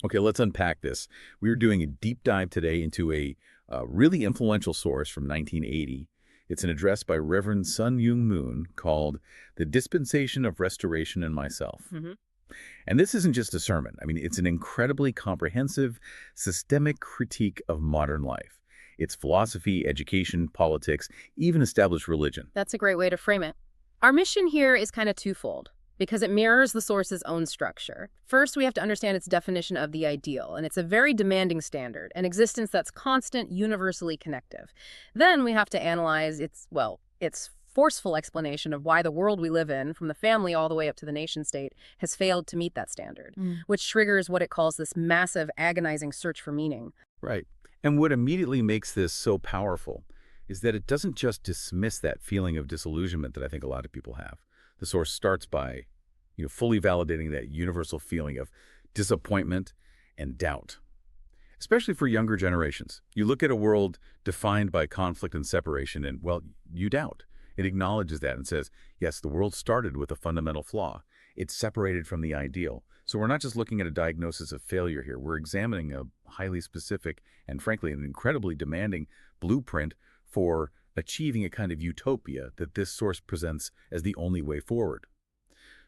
Okay, let's unpack this. We're doing a deep dive today into a really influential source from 1980. It's an address by Reverend Sun Myung Moon called The Dispensation of Restoration in Myself. Hmm. And this isn't just a sermon. I mean, it's an incredibly comprehensive, systemic critique of modern life. It's philosophy, education, politics, even established religion. That's a great way to frame it. Our mission here is kind of twofold because it mirrors the source's own structure. First, we have to understand its definition of the ideal, and it's a very demanding standard, an existence that's constant, universally connective. Then we have to analyze its forceful explanation of why the world we live in, from the family all the way up to the nation state, has failed to meet that standard, which triggers what it calls this massive, agonizing search for meaning. Right. And what immediately makes this so powerful is that it doesn't just dismiss that feeling of disillusionment that I think a lot of people have. The source starts by, fully validating that universal feeling of disappointment and doubt, especially for younger generations. You look at a world defined by conflict and separation and, well, you doubt. It acknowledges that and says, yes, the world started with a fundamental flaw. It's separated from the ideal. So we're not just looking at a diagnosis of failure here. We're examining a highly specific and, frankly, an incredibly demanding blueprint for achieving a kind of utopia that this source presents as the only way forward.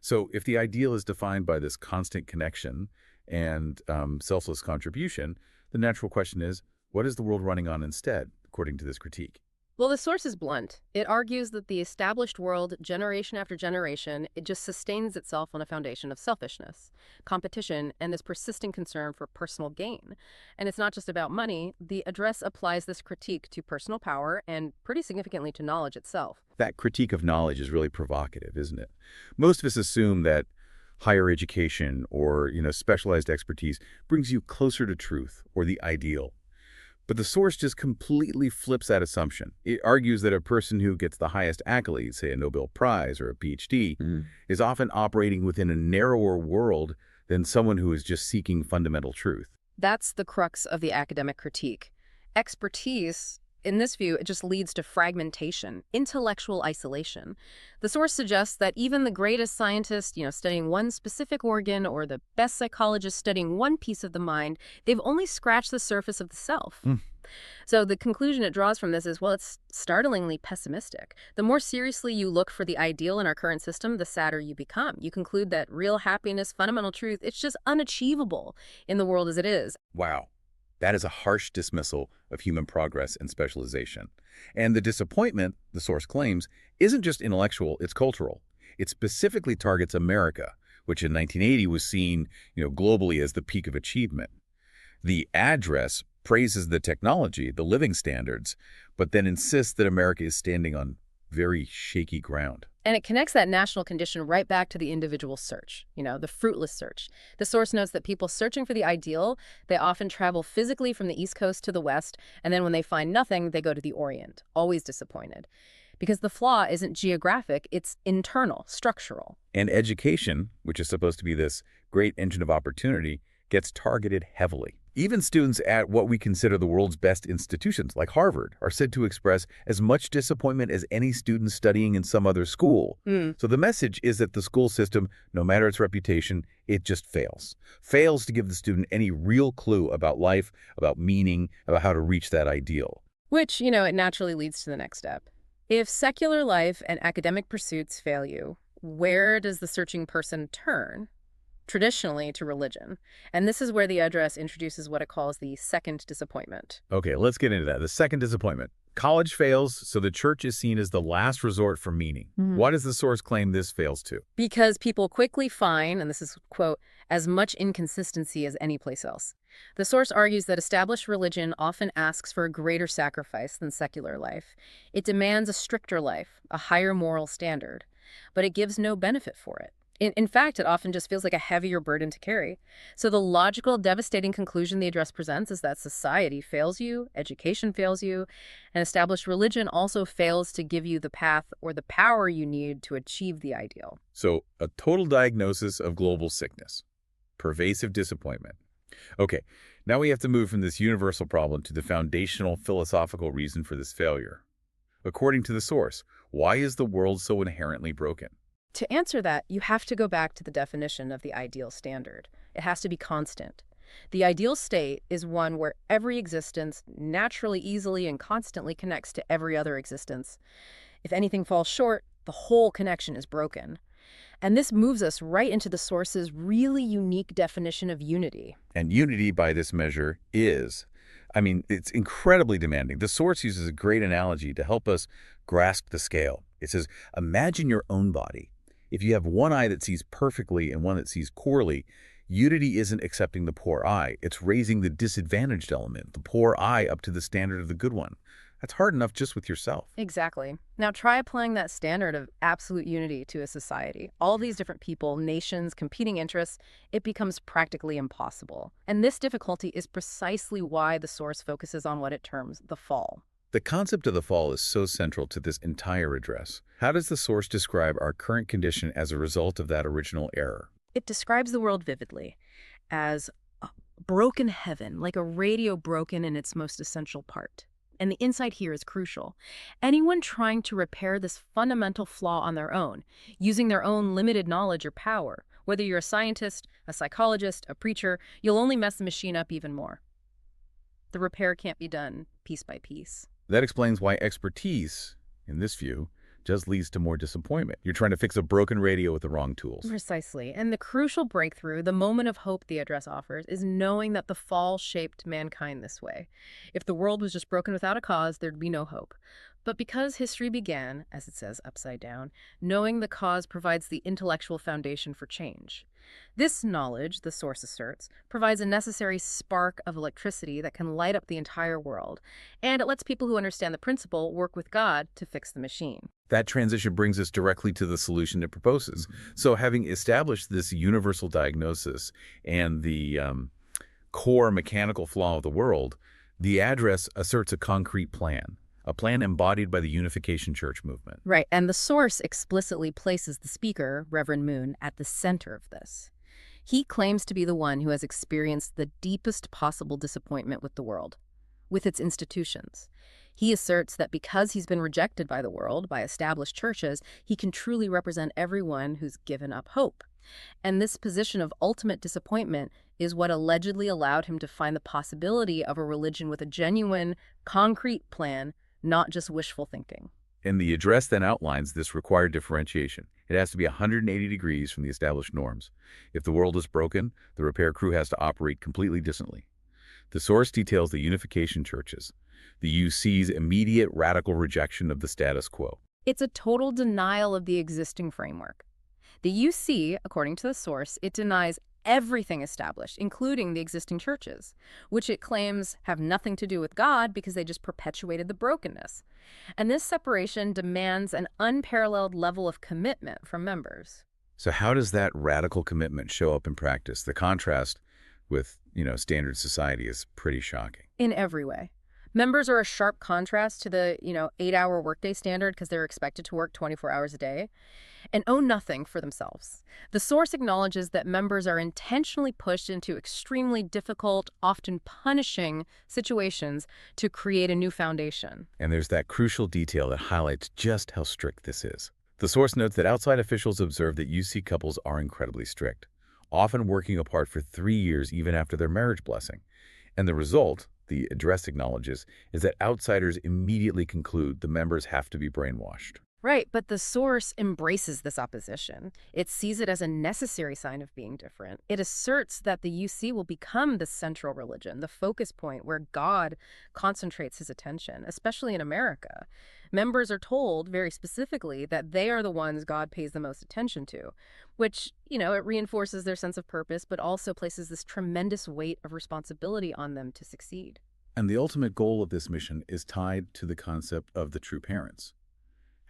So if the ideal is defined by this constant connection and selfless contribution, the natural question is, what is the world running on instead, according to this critique? Well, the source is blunt. It argues that the established world, generation after generation, it just sustains itself on a foundation of selfishness, competition, and this persistent concern for personal gain. And it's not just about money. The address applies this critique to personal power and pretty significantly to knowledge itself. That critique of knowledge is really provocative, isn't it? Most of us assume that higher education or, specialized expertise brings you closer to truth or the ideal. But the source just completely flips that assumption. It argues that a person who gets the highest accolades, say a Nobel Prize or a PhD, is often operating within a narrower world than someone who is just seeking fundamental truth. That's the crux of the academic critique. Expertise, in this view, it just leads to fragmentation, intellectual isolation. The source suggests that even the greatest scientist, studying one specific organ, or the best psychologist studying one piece of the mind, they've only scratched the surface of the self. So the conclusion it draws from this is, well, it's startlingly pessimistic. The more seriously you look for the ideal in our current system, the sadder you become. You conclude that real happiness, fundamental truth, it's just unachievable in the world as it is. Wow. That is a harsh dismissal of human progress and specialization. And the disappointment, the source claims, isn't just intellectual, it's cultural. It specifically targets America, which in 1980 was seen, globally as the peak of achievement. The address praises the technology, the living standards, but then insists that America is standing on very shaky ground. And it connects that national condition right back to the individual search, the fruitless search. The source notes that people searching for the ideal, they often travel physically from the East Coast to the West, and then when they find nothing, they go to the Orient, always disappointed. Because the flaw isn't geographic, it's internal, structural. And education, which is supposed to be this great engine of opportunity, gets targeted heavily. Even students at what we consider the world's best institutions, like Harvard, are said to express as much disappointment as any student studying in some other school. So the message is that the school system, no matter its reputation, it just fails. Fails to give the student any real clue about life, about meaning, about how to reach that ideal. Which, it naturally leads to the next step. If secular life and academic pursuits fail you, where does the searching person turn? Traditionally to religion. And this is where the address introduces what it calls the second disappointment. Okay, let's get into that. The second disappointment. College fails, so the church is seen as the last resort for meaning. Why does the source claim this fails to? Because people quickly find, and this is, quote, as much inconsistency as any place else. The source argues that established religion often asks for a greater sacrifice than secular life. It demands a stricter life, a higher moral standard, but it gives no benefit for it. In fact, it often just feels like a heavier burden to carry. So the logical, devastating conclusion the address presents is that society fails you, education fails you, and established religion also fails to give you the path or the power you need to achieve the ideal. So a total diagnosis of global sickness, pervasive disappointment. Okay, now we have to move from this universal problem to the foundational philosophical reason for this failure. According to the source, why is the world so inherently broken? To answer that, you have to go back to the definition of the ideal standard. It has to be constant. The ideal state is one where every existence naturally, easily, and constantly connects to every other existence. If anything falls short, the whole connection is broken. And this moves us right into the Source's really unique definition of unity. And unity, by this measure, it's incredibly demanding. The Source uses a great analogy to help us grasp the scale. It says, imagine your own body. If you have one eye that sees perfectly and one that sees poorly, unity isn't accepting the poor eye. It's raising the disadvantaged element, the poor eye, up to the standard of the good one. That's hard enough just with yourself. Exactly. Now try applying that standard of absolute unity to a society. All these different people, nations, competing interests, it becomes practically impossible. And this difficulty is precisely why the Source focuses on what it terms the fall. The concept of the fall is so central to this entire address. How does the Source describe our current condition as a result of that original error? It describes the world vividly as a broken heaven, like a radio broken in its most essential part. And the insight here is crucial. Anyone trying to repair this fundamental flaw on their own, using their own limited knowledge or power, whether you're a scientist, a psychologist, a preacher, you'll only mess the machine up even more. The repair can't be done piece by piece. That explains why expertise, in this view, just leads to more disappointment. You're trying to fix a broken radio with the wrong tools. Precisely. And the crucial breakthrough, the moment of hope the address offers, is knowing that the fall shaped mankind this way. If the world was just broken without a cause, there'd be no hope. But because history began, as it says upside down, knowing the cause provides the intellectual foundation for change. This knowledge, the Source asserts, provides a necessary spark of electricity that can light up the entire world, and it lets people who understand the principle work with God to fix the machine. That transition brings us directly to the solution it proposes. So having established this universal diagnosis and the core mechanical flaw of the world, the address asserts a concrete plan, a plan embodied by the Unification Church movement. Right, and the Source explicitly places the speaker, Reverend Moon, at the center of this. He claims to be the one who has experienced the deepest possible disappointment with the world, with its institutions. He asserts that because he's been rejected by the world, by established churches, he can truly represent everyone who's given up hope. And this position of ultimate disappointment is what allegedly allowed him to find the possibility of a religion with a genuine, concrete plan, not just wishful thinking. And the address then outlines this required differentiation. It has to be 180 degrees from the established norms. If the world is broken, the repair crew has to operate completely differently. The Source details the Unification Churches, the UC's immediate radical rejection of the status quo. It's a total denial of the existing framework. The UC, according to the Source, it denies everything established, including the existing churches, which it claims have nothing to do with God because they just perpetuated the brokenness. And this separation demands an unparalleled level of commitment from members. So how does that radical commitment show up in practice? The contrast with, standard society is pretty shocking. In every way. Members are a sharp contrast to the, 8-hour workday standard because they're expected to work 24 hours a day and own nothing for themselves. The Source acknowledges that members are intentionally pushed into extremely difficult, often punishing situations to create a new foundation. And there's that crucial detail that highlights just how strict this is. The Source notes that outside officials observe that UC couples are incredibly strict, often working apart for 3 years even after their marriage blessing. And the result, the address acknowledges, is that outsiders immediately conclude the members have to be brainwashed. Right, but the Source embraces this opposition. It sees it as a necessary sign of being different. It asserts that the UC will become the central religion, the focus point where God concentrates his attention, especially in America. Members are told very specifically that they are the ones God pays the most attention to, which, it reinforces their sense of purpose, but also places this tremendous weight of responsibility on them to succeed. And the ultimate goal of this mission is tied to the concept of the true parents.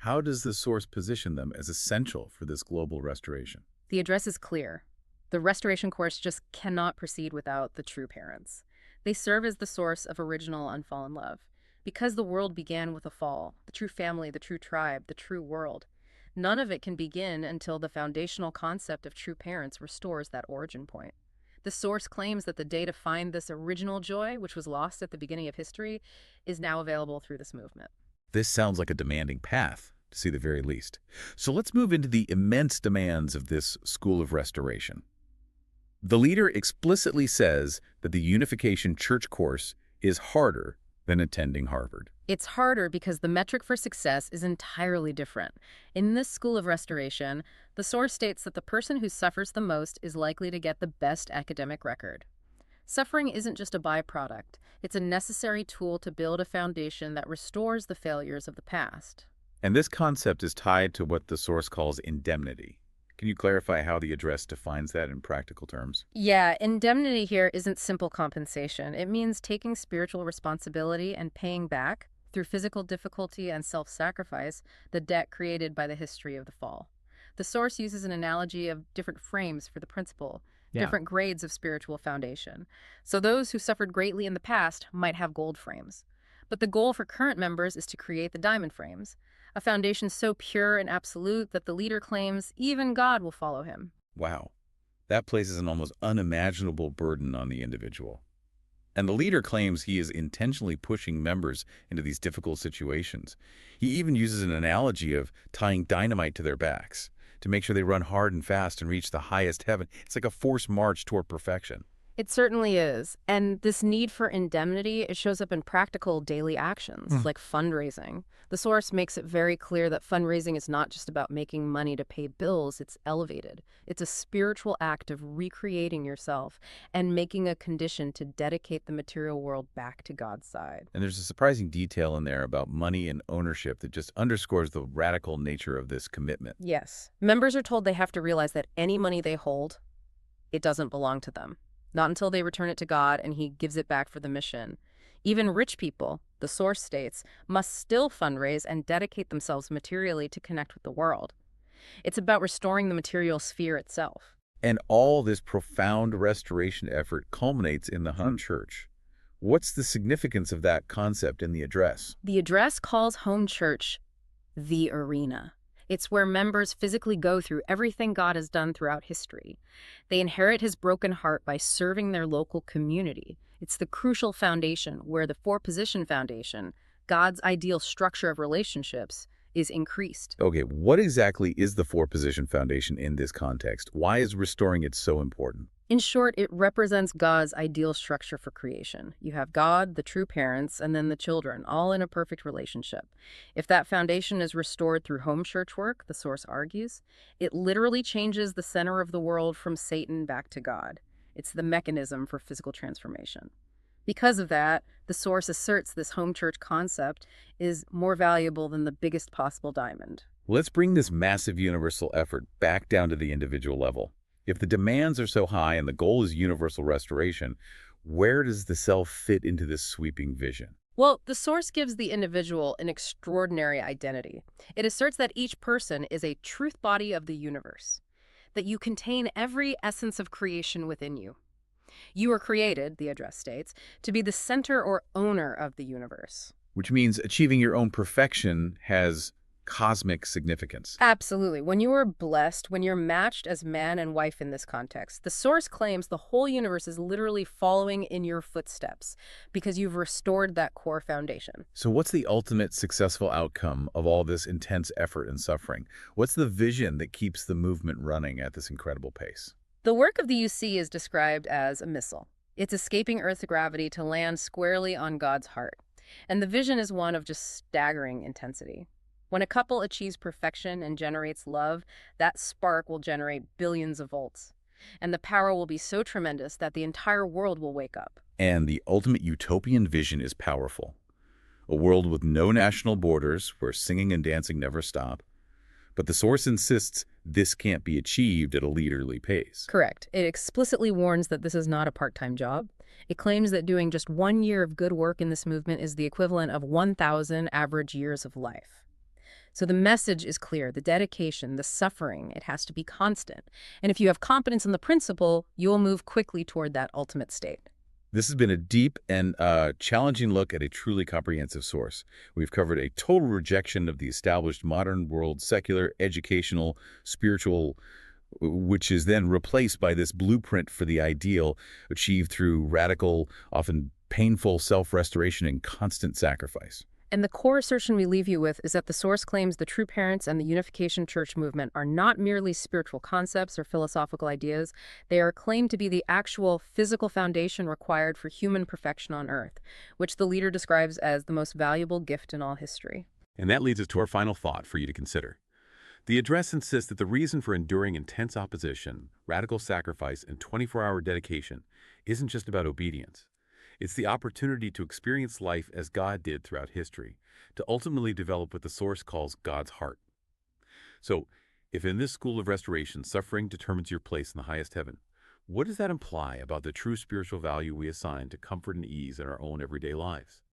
How does the Source position them as essential for this global restoration? The address is clear. The restoration course just cannot proceed without the true parents. They serve as the source of original unfallen love. Because the world began with a fall, the true family, the true tribe, the true world, none of it can begin until the foundational concept of true parents restores that origin point. The Source claims that the day to find this original joy, which was lost at the beginning of history, is now available through this movement. This sounds like a demanding path, to say the very least. So let's move into the immense demands of this school of restoration. The leader explicitly says that the Unification Church course is harder than attending Harvard. It's harder because the metric for success is entirely different. In this school of restoration, the source states that the person who suffers the most is likely to get the best academic record. Suffering isn't just a byproduct, it's a necessary tool to build a foundation that restores the failures of the past. And this concept is tied to what the source calls indemnity. Can you clarify how the address defines that in practical terms? Yeah, indemnity here isn't simple compensation. It means taking spiritual responsibility and paying back, through physical difficulty and self-sacrifice, the debt created by the history of the fall. The source uses an analogy of different frames for the principle, different grades of spiritual foundation. So those who suffered greatly in the past might have gold frames. But the goal for current members is to create the diamond frames, a foundation so pure and absolute that the leader claims even God will follow him. Wow. That places an almost unimaginable burden on the individual. And the leader claims he is intentionally pushing members into these difficult situations. He even uses an analogy of tying dynamite to their backs to make sure they run hard and fast and reach the highest heaven. It's like a forced march toward perfection. It certainly is. And this need for indemnity, it shows up in practical daily actions, like fundraising. The source makes it very clear that fundraising is not just about making money to pay bills, it's elevated. It's a spiritual act of recreating yourself and making a condition to dedicate the material world back to God's side. And there's a surprising detail in there about money and ownership that just underscores the radical nature of this commitment. Yes. Members are told they have to realize that any money they hold, it doesn't belong to them. Not until they return it to God and he gives it back for the mission. Even rich people, the source states, must still fundraise and dedicate themselves materially to connect with the world. It's about restoring the material sphere itself. And all this profound restoration effort culminates in the home church. What's the significance of that concept in the address? The address calls home church the arena. It's where members physically go through everything God has done throughout history. They inherit his broken heart by serving their local community. It's the crucial foundation where the four-position foundation, God's ideal structure of relationships, is increased. Okay, what exactly is the four-position foundation in this context? Why is restoring it so important? In short, it represents God's ideal structure for creation. You have God, the true parents, and then the children, all in a perfect relationship. If that foundation is restored through home church work, the source argues, it literally changes the center of the world from Satan back to God. It's the mechanism for physical transformation. Because of that, the source asserts this home church concept is more valuable than the biggest possible diamond. Let's bring this massive universal effort back down to the individual level. If the demands are so high and the goal is universal restoration, where does the self fit into this sweeping vision? Well, the source gives the individual an extraordinary identity. It asserts that each person is a truth body of the universe, that you contain every essence of creation within you. You are created, the address states, to be the center or owner of the universe. Which means achieving your own perfection has cosmic significance. Absolutely. When you are blessed, when you're matched as man and wife in this context, the source claims the whole universe is literally following in your footsteps because you've restored that core foundation. So what's the ultimate successful outcome of all this intense effort and suffering? What's the vision that keeps the movement running at this incredible pace? The work of the UC is described as a missile. It's escaping Earth's gravity to land squarely on God's heart. And the vision is one of just staggering intensity. When a couple achieves perfection and generates love, that spark will generate billions of volts. And the power will be so tremendous that the entire world will wake up. And the ultimate utopian vision is powerful. A world with no national borders where singing and dancing never stop. But the source insists this can't be achieved at a leaderly pace. Correct. It explicitly warns that this is not a part-time job. It claims that doing just 1 year of good work in this movement is the equivalent of 1,000 average years of life. So the message is clear, the dedication, the suffering, it has to be constant. And if you have confidence in the principle, you will move quickly toward that ultimate state. This has been a deep and challenging look at a truly comprehensive source. We've covered a total rejection of the established modern world, secular, educational, spiritual, which is then replaced by this blueprint for the ideal achieved through radical, often painful self-restoration and constant sacrifice. And the core assertion we leave you with is that the source claims the true parents and the Unification Church movement are not merely spiritual concepts or philosophical ideas. They are claimed to be the actual physical foundation required for human perfection on earth, which the leader describes as the most valuable gift in all history. And that leads us to our final thought for you to consider. The address insists that the reason for enduring intense opposition, radical sacrifice, and 24-hour dedication isn't just about obedience. It's the opportunity to experience life as God did throughout history, to ultimately develop what the Source calls God's heart. So, if in this school of restoration, suffering determines your place in the highest heaven, what does that imply about the true spiritual value we assign to comfort and ease in our own everyday lives?